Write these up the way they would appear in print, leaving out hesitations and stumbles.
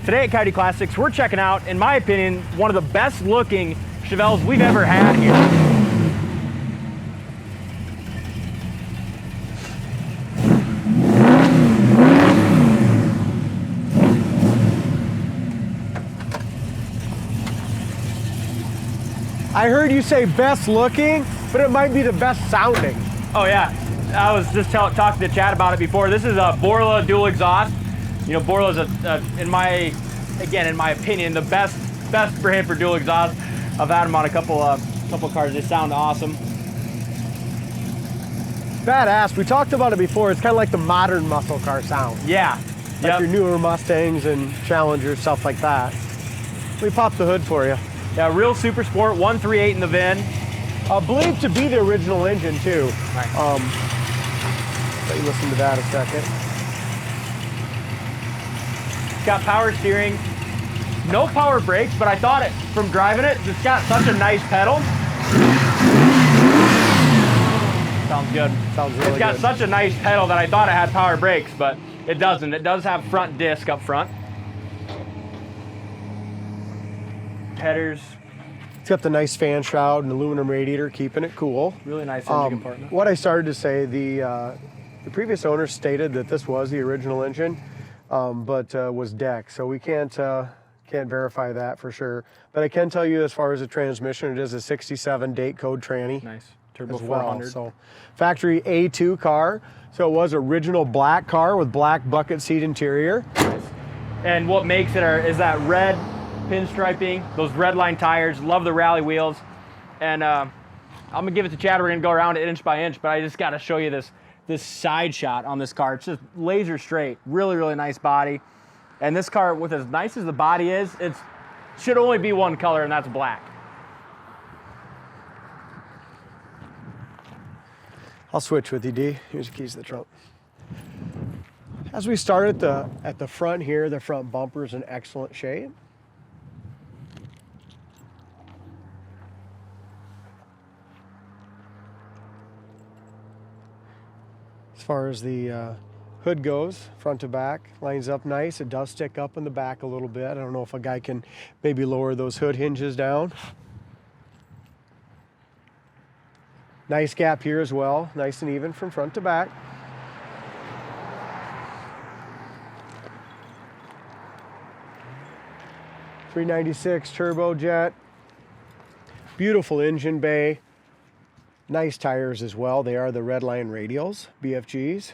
Today at Coyote Classics, we're checking out, in my opinion, one of the best looking Chevelles we've ever had here. I heard you say best looking, but it might be the best sounding. Oh yeah, I was just talking to Chad about it before. This is a Borla Dual exhaust. You know, Borla's in my opinion, the best brand for dual exhaust. I've had them on a couple cars. They sound awesome. Badass. We talked about it before. It's kind of like the modern muscle car sound. Yeah. Like your newer Mustangs and Challengers, stuff like that. We popped the hood for you. Yeah, real super sport, 138 in the VIN. Believed to be the original engine too. Nice. Let you listen to that a second. Got power steering, no power brakes, but I thought from driving it, it's got such a nice pedal. Sounds good. Sounds really good. It's got such a nice pedal that I thought it had power brakes, but it doesn't. It does have front disc up front. Headers. It's got the nice fan shroud and aluminum radiator, keeping it cool. Really nice engine compartment. What I started to say, the previous owner stated that this was the original engine, but was decked, so we can't verify that for sure. But I can tell you, as far as the transmission, it is a '67 date code tranny. Nice. Turbo as well. 400. So factory A2 car. So it was original black car with black bucket seat interior. Nice. And what makes it is that red pinstriping, those red line tires. Love the rally wheels. And I'm gonna give it to Chad. We're gonna go around it inch by inch, but I just gotta show you this side shot on this car. It's just laser straight. Really, really nice body. And this car, with as nice as the body is, it should only be one color, and that's black. I'll switch with you, D. Here's the keys to the trunk. As we start at the front here, the front bumper is in excellent shape. As far as the hood goes, front to back, lines up nice. It does stick up in the back a little bit. I don't know if a guy can maybe lower those hood hinges down. Nice gap here as well, nice and even from front to back. .396 turbojet, beautiful engine bay, nice tires as well. They are the Redline radials, BFGs.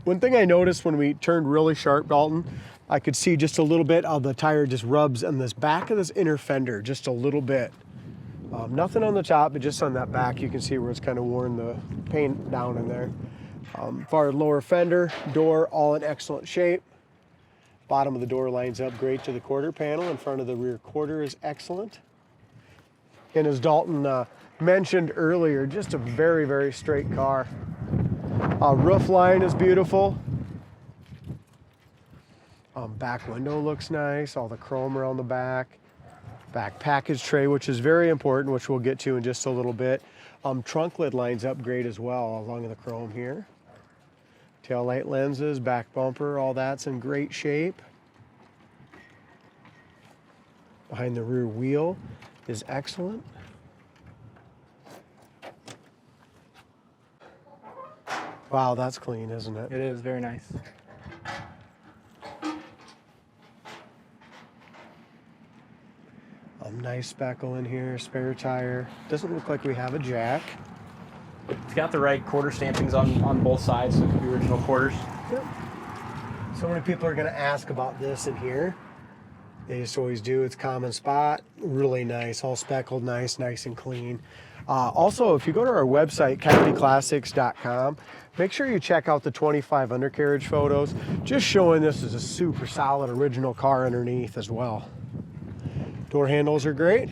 One thing I noticed when we turned really sharp, Dalton, I could see just a little bit of the tire just rubs on this back of this inner fender, just a little bit. Nothing on the top, but just on that back, you can see where it's kind of worn the paint down in there. As far as lower fender, door, all in excellent shape. Bottom of the door lines up great to the quarter panel. In front of the rear quarter is excellent. And as Dalton mentioned earlier, just a very, very straight car. Roof line is beautiful. Back window looks nice, all the chrome around the back. Back package tray, which is very important, which we'll get to in just a little bit. Trunk lid lines up great as well along the chrome here. Tail light lenses, back bumper, all that's in great shape. Behind the rear wheel is excellent. Wow, that's clean, isn't it? It is very nice. Nice speckle in here, spare tire. Doesn't look like we have a jack. It's got the right quarter stampings on both sides, so it could be original quarters. Yep. So many people are gonna ask about this in here. They just always do. It's common spot, really nice, all speckled, nice and clean. Also, if you go to our website, coyoteclassics.com, make sure you check out the 25 undercarriage photos, just showing this is a super solid original car underneath as well. Door handles are great.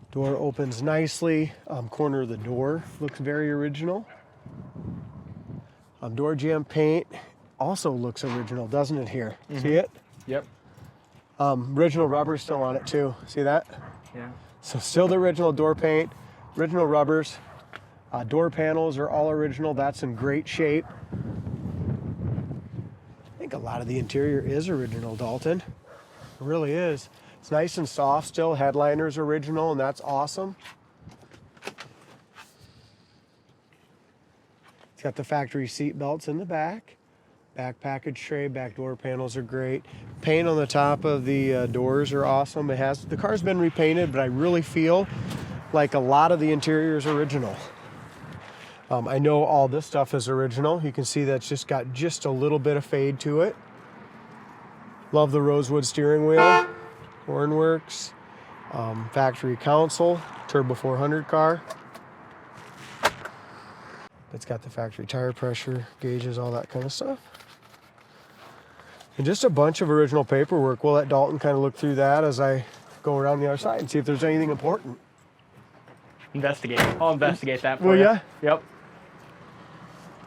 Door opens nicely. Corner of the door looks very original. Door jamb paint also looks original, doesn't it here? Mm-hmm. See it? Yep. Original rubber still on it too. See that? Yeah. So still the original door paint, original rubbers. Door panels are all original. That's in great shape. think a lot of the interior is original, Dalton. It really is. It's nice and soft still. Headliner's original, and that's awesome. It's got the factory seat belts in the back. Back package tray, back door panels are great. Paint on the top of the doors are awesome. The car's been repainted, but I really feel like a lot of the interior is original. I know all this stuff is original. You can see that's just got just a little bit of fade to it. Love the rosewood steering wheel. Horn works. Factory console, turbo 400 car. It's got the factory tire pressure gauges, all that kind of stuff. And just a bunch of original paperwork. We'll let Dalton kind of look through that as I go around the other side and see if there's anything important. Investigate. I'll investigate that for Will you. ya? Yep.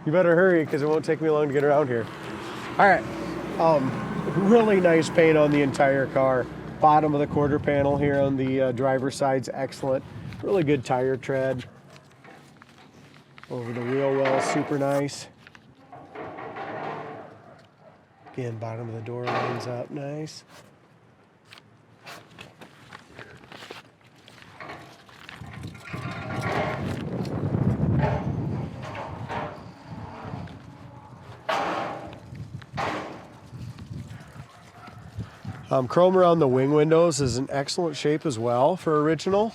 You better hurry because it won't take me long to get around here. All right. Really nice paint on the entire car. Bottom of the quarter panel here on the driver's side's excellent. Really good tire tread. Over the wheel well, super nice. Again, bottom of the door lines up nice. Chrome around the wing windows is in excellent shape as well for original.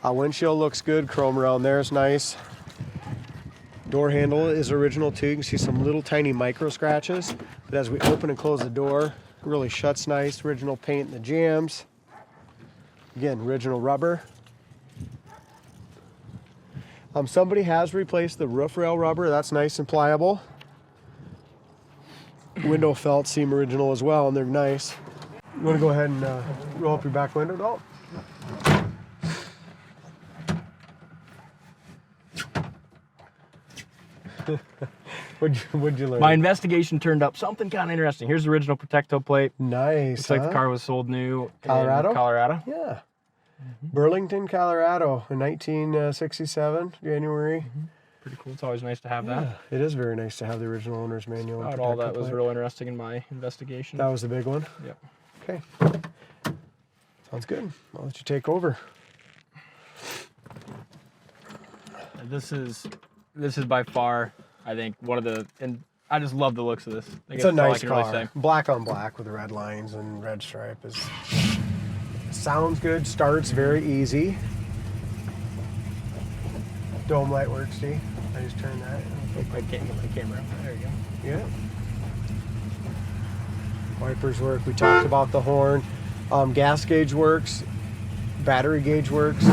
Windshield looks good. Chrome around there is nice. Door handle is original too. You can see some little tiny micro scratches, but as we open and close the door, it really shuts nice. Original paint in the jambs. Again, original rubber. Somebody has replaced the roof rail rubber. That's nice and pliable. Window felt seem original as well, and they're nice. You want to go ahead and roll up your back window, Dalton? What'd you learn? My investigation turned up something kind of interesting. Here's the original Protecto plate. Nice. Looks like the car was sold new Colorado? in Colorado. Yeah. Burlington, Colorado in 1967, January. Pretty cool. It's always nice to have that. It is very nice to have the original owner's manual. About all that was real interesting in my investigation. That was the big one? Yep. Okay. Sounds good. I'll let you take over. This is by far, I think, one of the, and I just love the looks of this. It's a nice car. Really black on black with red lines and red stripe is sounds good. Starts very easy. Dome light works, see? I just turned that. I can't get my camera. There you go. Yeah. Wipers work. We talked about the horn. Gas gauge works. Battery gauge works.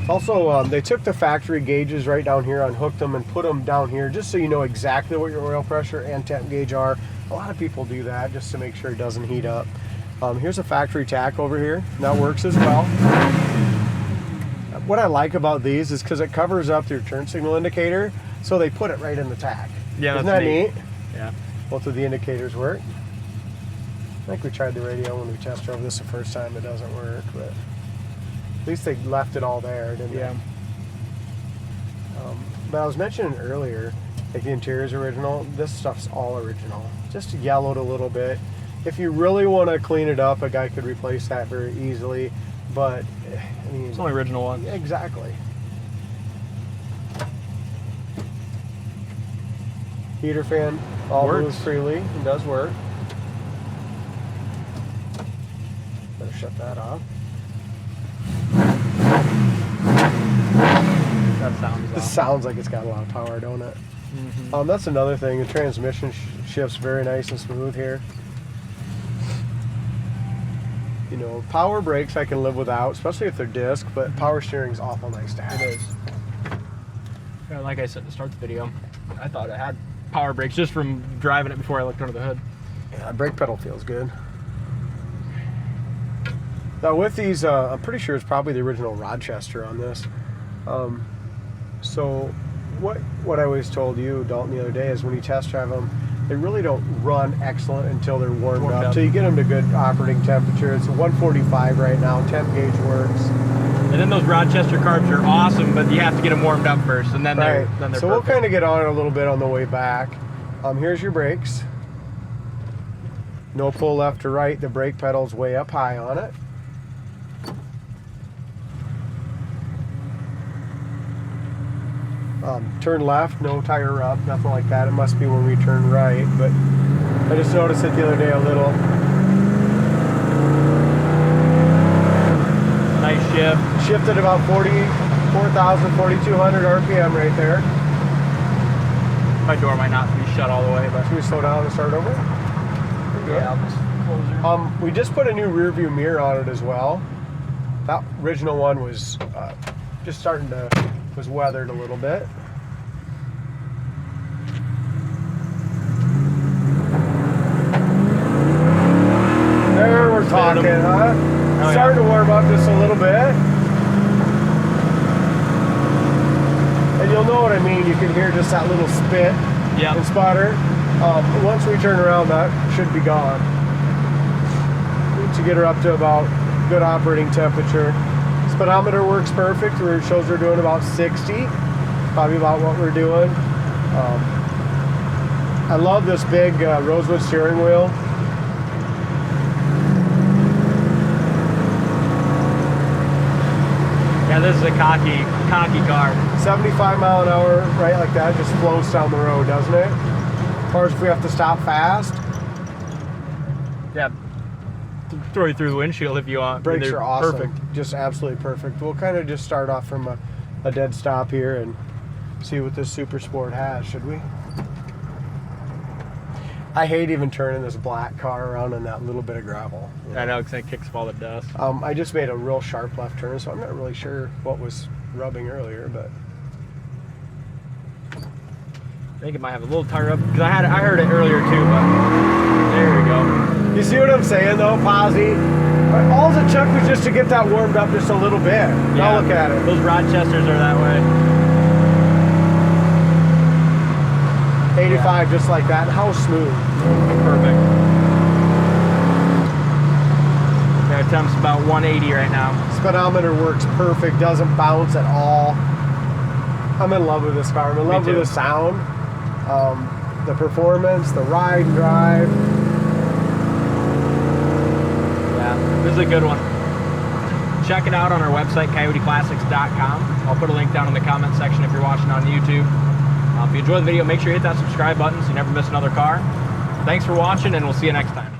Also, they took the factory gauges right down here, unhooked them, and put them down here just so you know exactly what your oil pressure and temp gauge are. A lot of people do that just to make sure it doesn't heat up. Here's a factory tack over here. That works as well. What I like about these is because it covers up your turn signal indicator, so they put it right in the tack. Yeah, Isn't that neat? Yeah. Both of the indicators work. I think we tried the radio when we test drove this the first time. It doesn't work, but at least they left it all there, didn't they? But I was mentioning earlier, like the interior's original. This stuff's all original. Just yellowed a little bit. If you really want to clean it up, a guy could replace that very easily. But I mean, It's the only original one. Exactly. Heater fan all moves freely. It does work. Better shut that off. That sounds This sounds like it's got a lot of power, don't it? Mm-hmm. That's another thing. The transmission shifts very nice and smooth here. You know, power brakes I can live without, especially if they're disc, but power steering is awful nice to have. It is. Yeah, like I said to start the video, I thought it had power brakes just from driving it before I looked under the hood. Yeah, brake pedal feels good. Now with these, I'm pretty sure it's probably the original Rochester on this. So what I always told you, Dalton, the other day is when you test drive them, they really don't run excellent until they're warmed up. Until you get them to good operating temperature. It's a 145 right now. Temp gauge works. And then those Rochester carbs are awesome, but you have to get them warmed up first, and then they're So perfect. we'll kind of get on it a little bit on the way back. Here's your brakes. No pull left or right. The brake pedal's way up high on it. Turn left, no tire rub, nothing like that. It must be when we turn right, but I just noticed it the other day a little. Nice shift. Shifted about 44,000, 4,200 RPM right there. My door might not be shut all the way, but Should we slow down and start over? yeah, I'll just close her. We just put a new rear view mirror on it as well. That original one was just starting to, was weathered a little bit. There, we're talking, huh? Oh, Starting to warm up just a little bit. And you'll know what I mean. You can hear just that little spit Yeah. and sputter. Once we turn around, that should be gone. To get her up to about good operating temperature. Speedometer works perfect. It shows we're doing about 60. Probably about what we're doing. I love this big rosewood steering wheel. Yeah, this is a cocky car. 75 mile an hour, right like that, just flows down the road, doesn't it? As far as if we have to stop fast, Yeah. Throw you through the windshield if you want. brakes They're are awesome. Perfect. Just absolutely perfect. We'll kind of just start off from a dead stop here and see what this Super Sport has, should we? I hate even turning this black car around in that little bit of gravel. I know, because it kicks up all the dust. I just made a real sharp left turn, so I'm not really sure what was rubbing earlier, but I think it might have a little tire up, because I heard it earlier too, but there we go. you see what I'm saying though, Possi? All it took was just to get that warmed up just a little bit. Now look at it. Those Rochesters are that way. 85 just like that. How smooth. Perfect. Their temp's about 180 right now. Speedometer works perfect, doesn't bounce at all. I'm in love with this car. I'm in love with the sound, the performance, the ride and drive. Yeah, this is a good one. Check it out on our website, coyoteclassics.com. I'll put a link down in the comment section if you're watching on YouTube. If you enjoyed the video, make sure you hit that subscribe button so you never miss another car. Thanks for watching, and we'll see you next time.